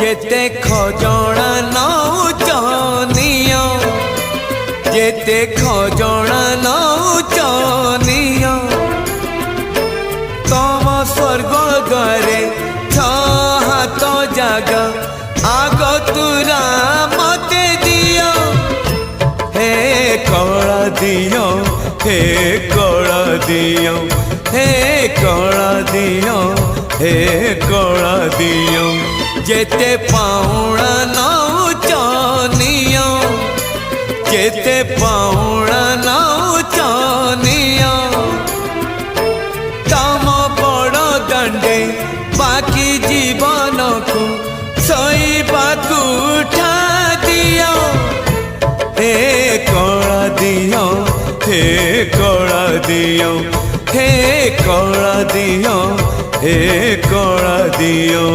जेते खजणा नौचनिया जेते खजणा नौचनिया तम स्वर्ग द्वारे हाथ जागा आग तुरा मते दियो हे कला दियो हे कला दियो हे कला दियो हे कला दियो जेते पाउणा नौचनिया जेते पाउणा नौचनिया तम बड़ दंडे बाकी जीवन को सईबाकू उठा दियो हे कला दियो हे कला दियो हे कला दियो हे कला दियो।